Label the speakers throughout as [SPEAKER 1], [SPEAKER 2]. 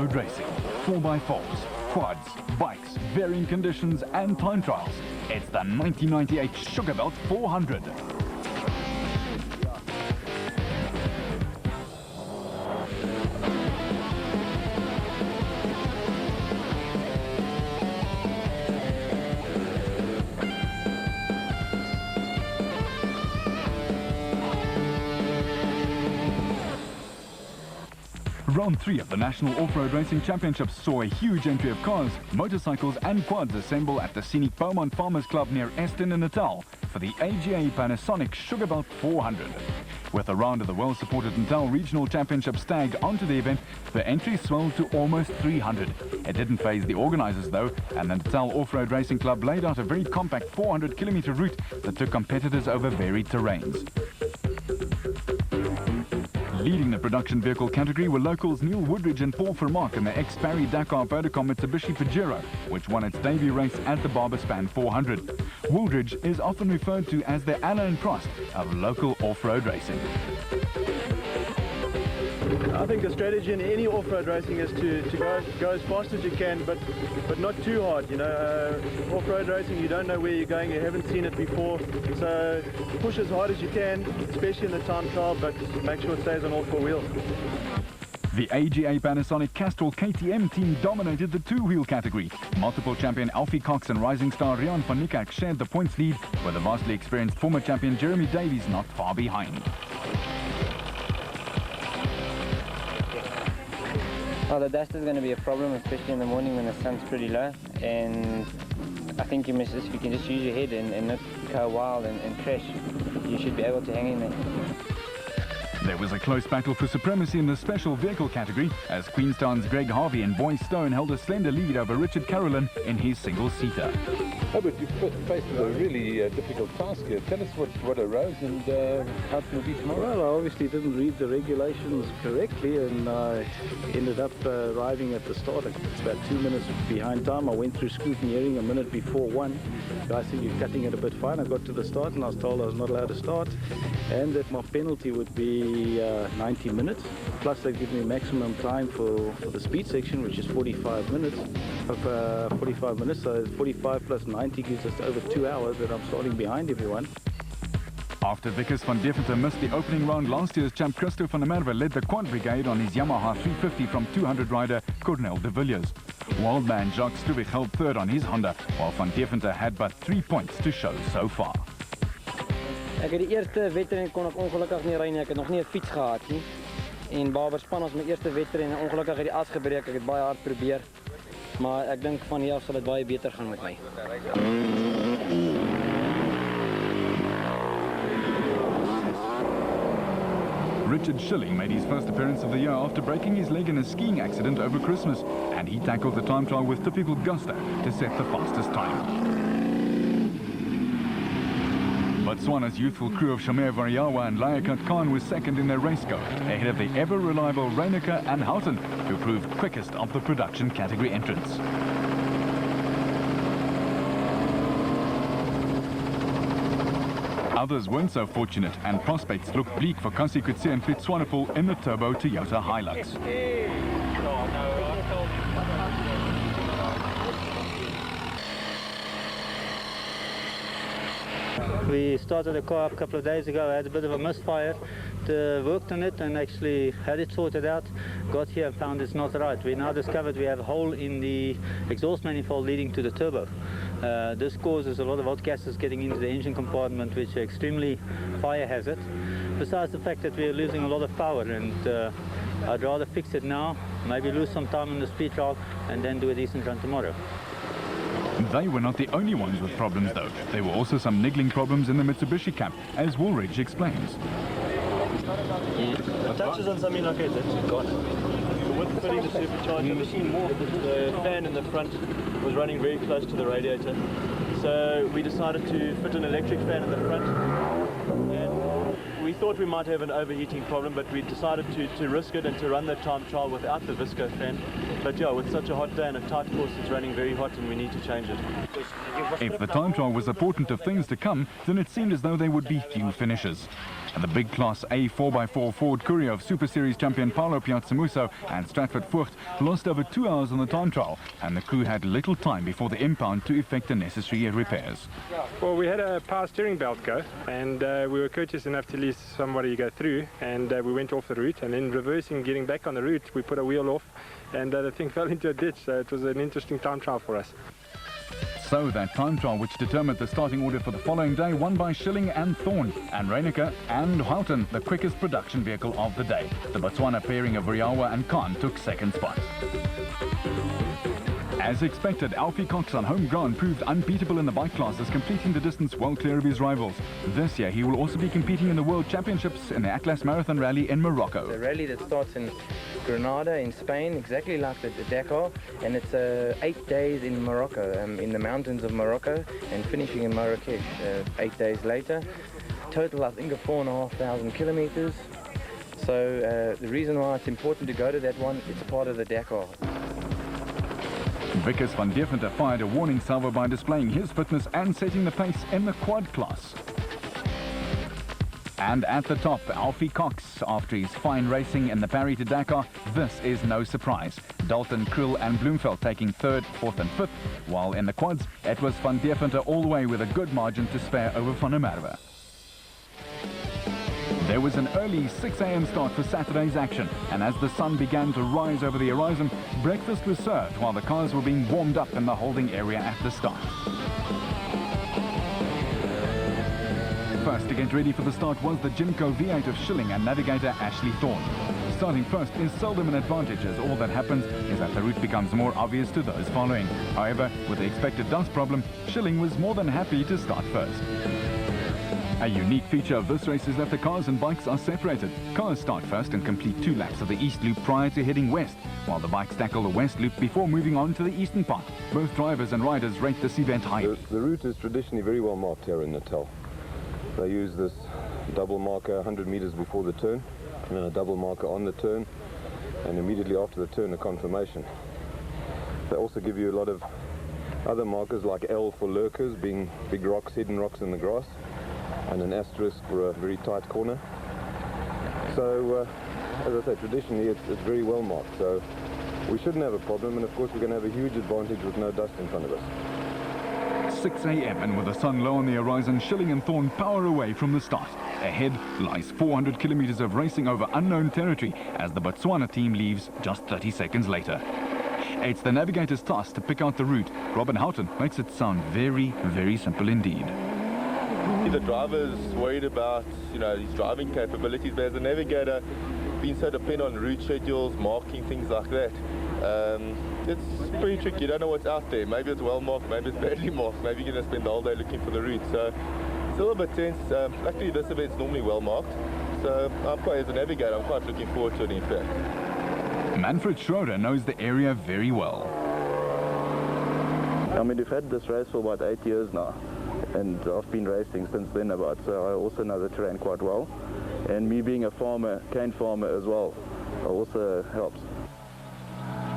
[SPEAKER 1] off-road racing, 4x4s, quads, bikes, varying conditions and time trials. It's the 1998 Sugarbelt 400. Round 3 of the National Off-Road Racing Championships saw a huge entry of cars, motorcycles and quads assemble at the scenic Beaumont Farmers Club near Aston in Natal for the AGA Panasonic Sugarbelt 400. With a round of the well-supported Natal Regional Championship stagged onto the event, the entry swelled to almost 300. It didn't faze the organisers though, and the Natal Off-Road Racing Club laid out a very compact 400-kilometre route that took competitors over varied terrains. Leading the production vehicle category were locals Neil Woodridge and Paul Vermaak in the ex-Barry Dakar Vodacom Mitsubishi Pajero, which won its debut race at the Barbaspan 400. Woodridge is often referred to as the Alain Prost of local off-road racing.
[SPEAKER 2] I think the strategy in any off-road racing is to go as fast as you can, but not too hard. You know, off-road racing, you don't know where you're going, you haven't seen it before, so push as hard as you can, especially in the time trial, but make sure it stays on all four wheels.
[SPEAKER 1] The AGA Panasonic Castrol KTM team dominated the two-wheel category. Multiple champion Alfie Cox and rising star Rian van Niekerk shared the points lead, with the vastly experienced former champion Jeremy Davies not far behind.
[SPEAKER 3] Well, the dust is going to be a problem, especially in the morning when the sun's pretty low, and I think if you can just use your head and not go wild and crash, you should be able to hang in there.
[SPEAKER 1] There was a close battle for supremacy in the special vehicle category as Queenstown's Greg Harvey and Boy Stone held a slender lead over Richard Carolyn in his single-seater.
[SPEAKER 4] But you faced with a really difficult task here. Tell us what arose and how it will be tomorrow.
[SPEAKER 5] Well, I obviously didn't read the regulations correctly, and I ended up arriving at the start about 2 minutes behind time. I went through scrutineering a minute before 1. The guy said, "You're cutting it a bit fine." I got to the start and I was told I was not allowed to start, and that my penalty would be 90 minutes. Plus they give me maximum time for the speed section, which is 45 minutes. So 45 plus 90 gives us over 2 hours that I'm starting behind everyone.
[SPEAKER 1] After Vickers van Deventer missed the opening round, last year's champ Christo van der Merwe led the quad brigade on his Yamaha 350 from 200 rider Cornel de Villiers. Wildman Jacques Stubich held third on his Honda, while van Deventer had but 3 points to show so far.
[SPEAKER 6] Ek het die eerste wedren kon ek ongelukkig nie ry nie. Ek het nog nie 'n fiets gehad nie. En Barbaspan was my eerste wedren en ongelukkig het die as gebreek. Ek het baie hard probeer. Maar ek dink van hier af sal dit baie beter gaan met my.
[SPEAKER 1] Richard Schilling made his first appearance of the year after breaking his leg in a skiing accident over Christmas, and he tackled the time trial with typical gusto to set the fastest time. Botswana's youthful crew of Shamer Variawa and Layakat Khan was second in their race go, ahead of the ever-reliable Reyneke and Houghton, who proved quickest of the production category entrants. Others weren't so fortunate, and prospects looked bleak for Kasi Kutse and Piet Swanepoel in the Turbo Toyota Hilux.
[SPEAKER 7] We started the car up a couple of days ago. I had a bit of a misfire. Worked on it and actually had it sorted out. Got here and found it's not right. We now discovered we have a hole in the exhaust manifold leading to the turbo. This causes a lot of hot gases getting into the engine compartment, which are extremely fire hazard. Besides the fact that we're losing a lot of power, and I'd rather fix it now, maybe lose some time on the speed trial, and then do a decent run tomorrow.
[SPEAKER 1] They were not the only ones with problems though. There were also some niggling problems in the Mitsubishi camp, as Woolridge explains.
[SPEAKER 2] It touches on something like this, it's gone. With putting the supercharger, the fan in the front was running very close to the radiator. So we decided to fit an electric fan in the front. And we thought we might have an overheating problem, but we decided to risk it and to run that time trial without the Visco fan. But yeah, with such a hot day and a tight course, it's running very hot and we need to change it.
[SPEAKER 1] If the time trial was a portent of things to come, then it seemed as though there would be few finishes. The big Class A 4x4 Ford Courier of Super Series champion Paolo Piazzamuso and Stratford Voigt lost over 2 hours on the time trial, and the crew had little time before the impound to effect the necessary repairs.
[SPEAKER 8] Well, we had a power steering belt go, and we were courteous enough to let somebody go through, and we went off the route, and then reversing, getting back on the route, we put a wheel off, and the thing fell into a ditch, so it was an interesting time trial for us.
[SPEAKER 1] So that time trial, which determined the starting order for the following day, won by Schilling and Thorn, and Reiniger and Houghton, the quickest production vehicle of the day. The Botswana pairing of Riawa and Khan took second spot. As expected, Alfie Cox on home ground proved unbeatable in the bike classes, completing the distance well clear of his rivals. This year, he will also be competing in the World Championships in the Atlas Marathon Rally in Morocco.
[SPEAKER 3] The rally that starts in Granada in Spain, exactly like the Dakar, and it's 8 days in Morocco, in the mountains of Morocco, and finishing in Marrakesh 8 days later. Total, I think, of 4,500 kilometers. So the reason why it's important to go to that one, it's part of the Dakar.
[SPEAKER 1] Vickers van Deventer fired a warning salvo by displaying his fitness and setting the pace in the quad class. And at the top, Alfie Cox, after his fine racing in the Paris to Dakar, this is no surprise. Dalton, Krill and Bloemveld taking third, fourth and fifth, while in the quads, it was van Deventer all the way with a good margin to spare over Van der Merwe. There was an early 6 a.m. start for Saturday's action, and as the sun began to rise over the horizon, breakfast was served while the cars were being warmed up in the holding area at the start. First to get ready for the start was the Jimco V8 of Schilling and navigator Ashley Thorne. Starting first is seldom an advantage, as all that happens is that the route becomes more obvious to those following. However, with the expected dust problem, Schilling was more than happy to start first. A unique feature of this race is that the cars and bikes are separated. Cars start first and complete 2 laps of the east loop prior to heading west, while the bikes tackle the west loop before moving on to the eastern part. Both drivers and riders rate this event high.
[SPEAKER 4] The route is traditionally very well marked here in Natal. They use this double marker 100 meters before the turn, and then a double marker on the turn, and immediately after the turn a confirmation. They also give you a lot of other markers like L for lurkers, being big rocks, hidden rocks in the grass, and an asterisk for a very tight corner. So, as I say, traditionally it's very well marked, so we shouldn't have a problem, and of course we're going to have a huge advantage with no dust in front of us.
[SPEAKER 1] 6 a.m. and with the sun low on the horizon, Schilling and Thorne power away from the start. Ahead lies 400 kilometers of racing over unknown territory as the Botswana team leaves just 30 seconds later. It's the navigator's task to pick out the route. Robin Houghton makes it sound very, very simple indeed.
[SPEAKER 9] The driver's worried about, his driving capabilities, but as a navigator, being so dependent on route schedules, marking, things like that, it's pretty tricky. You don't know what's out there. Maybe it's well marked, maybe it's badly marked, maybe you're going to spend the whole day looking for the route. So it's a little bit tense. Luckily this event's normally well marked, so as a navigator, I'm quite looking forward to it in fact.
[SPEAKER 1] Manfred Schroeder knows the area very well.
[SPEAKER 10] I mean, we've had this race for about 8 years now, and I've been racing since then about, so I also know the terrain quite well. And me being a farmer, cane farmer as well, also helps.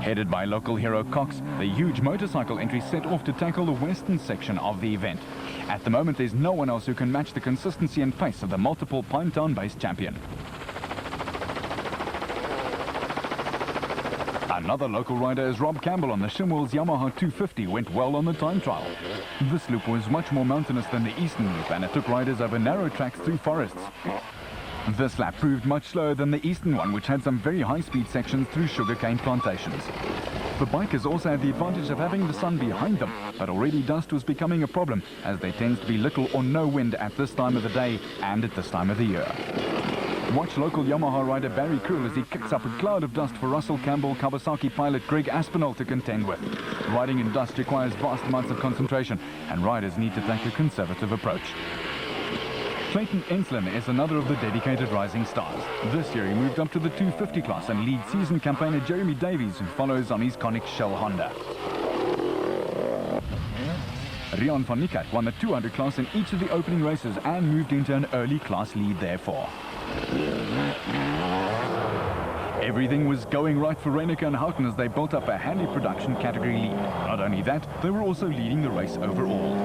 [SPEAKER 1] Headed by local hero Cox, the huge motorcycle entry set off to tackle the western section of the event. At the moment, there's no one else who can match the consistency and pace of the multiple Pinetown-based champion. Another local rider is Rob Campbell on the Shimwell's Yamaha 250, went well on the time trial. This loop was much more mountainous than the eastern loop, and it took riders over narrow tracks through forests. This lap proved much slower than the eastern one, which had some very high-speed sections through sugarcane plantations. The bikers also had the advantage of having the sun behind them, but already dust was becoming a problem, as there tends to be little or no wind at this time of the day and at this time of the year. Watch local Yamaha rider Barry Krill as he kicks up a cloud of dust for Russell Campbell Kawasaki pilot Greg Aspinall to contend with. Riding in dust requires vast amounts of concentration, and riders need to take a conservative approach. Clayton Enslin is another of the dedicated rising stars. This year he moved up to the 250 class and leads season campaigner Jeremy Davies, who follows on his conic Shell Honda. Rian van Niekerk won the 200 class in each of the opening races and moved into an early class lead therefore. Everything was going right for Reiniger and Houghton as they built up a handy production category lead. Not only that, they were also leading the race overall.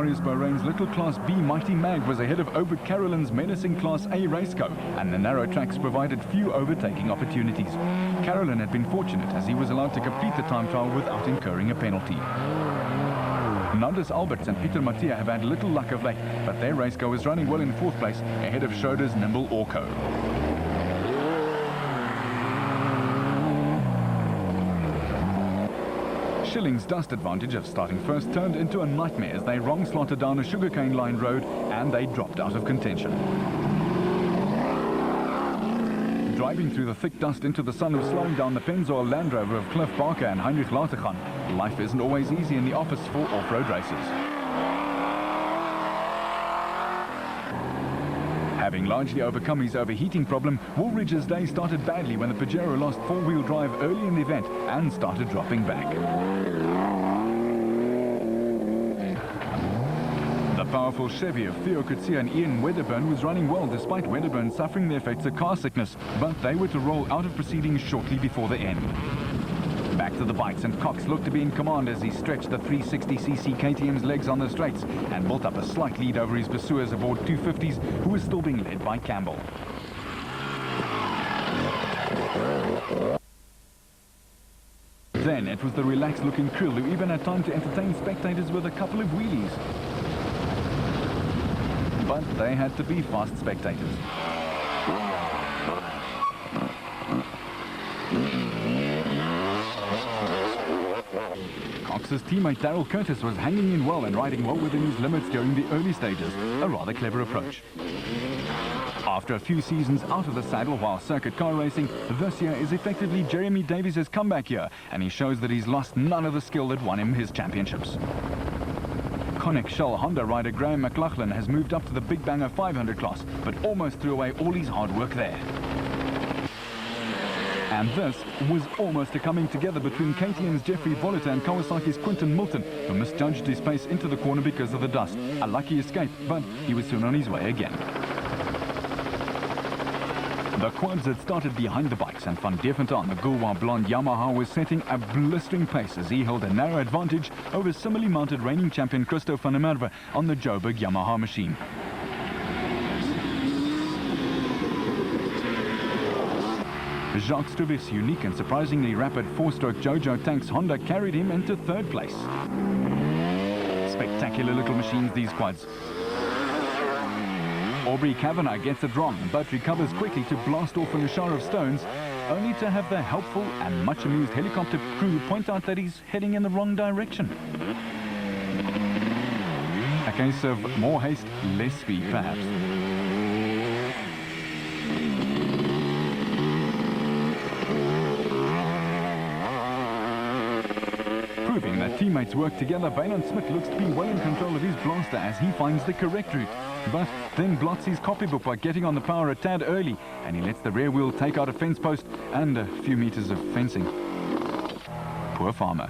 [SPEAKER 1] Notorious Bahrain's Little Class B Mighty Mag was ahead of Obert Carolyn's menacing Class A Raceco, and the narrow tracks provided few overtaking opportunities. Carolyn had been fortunate as he was allowed to complete the time trial without incurring a penalty. Nandus Alberts and Pieter Mattia have had little luck of late, but their Raceco is running well in fourth place ahead of Schroeder's nimble Orco. Schilling's dust advantage of starting first turned into a nightmare as they wrong-slotted down a sugarcane-lined road and they dropped out of contention. Driving through the thick dust into the sun of slowing down the Pennzoil Land Rover of Cliff Barker and Heinrich Lautergan, life isn't always easy in the office for off-road races. Having largely overcome his overheating problem, Woolridge's day started badly when the Pajero lost four-wheel drive early in the event and started dropping back. The powerful Chevy of Theo Coetzee and Ian Wedderburn was running well despite Wedderburn suffering the effects of car sickness, but they were to roll out of proceedings shortly before the end. Back to the bikes, and Cox looked to be in command as he stretched the 360cc KTM's legs on the straights and built up a slight lead over his pursuers aboard 250s, who were still being led by Campbell. Then it was the relaxed-looking Krill who even had time to entertain spectators with a couple of wheelies. But they had to be fast spectators. Cox's teammate Darryl Curtis was hanging in well and riding well within his limits during the early stages, a rather clever approach. After a few seasons out of the saddle while circuit car racing, this year is effectively Jeremy Davies' comeback year, and he shows that he's lost none of the skill that won him his championships. Conic Shell Honda rider Graham McLaughlin has moved up to the Big Banger 500 class, but almost threw away all his hard work there. And this was almost a coming together between KTM's Jeffrey Voliter and Kawasaki's Quinton Milton, who misjudged his pace into the corner because of the dust. A lucky escape, but he was soon on his way again. The quads had started behind the bikes, and Van Deventer, the Gulwa blonde Yamaha, was setting a blistering pace as he held a narrow advantage over similarly mounted reigning champion Christo van der Merwe on the Joburg Yamaha machine. Jacques Struvis' unique and surprisingly rapid four-stroke Jojo Tanks Honda carried him into third place. Spectacular little machines, these quads. Aubrey Kavanagh gets it wrong, but recovers quickly to blast off in a shower of stones, only to have the helpful and much-amused helicopter crew point out that he's heading in the wrong direction. A case of more haste, less speed, perhaps. Proving that teammates work together, Baylan Smith looks to be well in control of his blaster as he finds the correct route. But then blots his copybook by getting on the power a tad early, and he lets the rear wheel take out a fence post and a few meters of fencing. Poor farmer.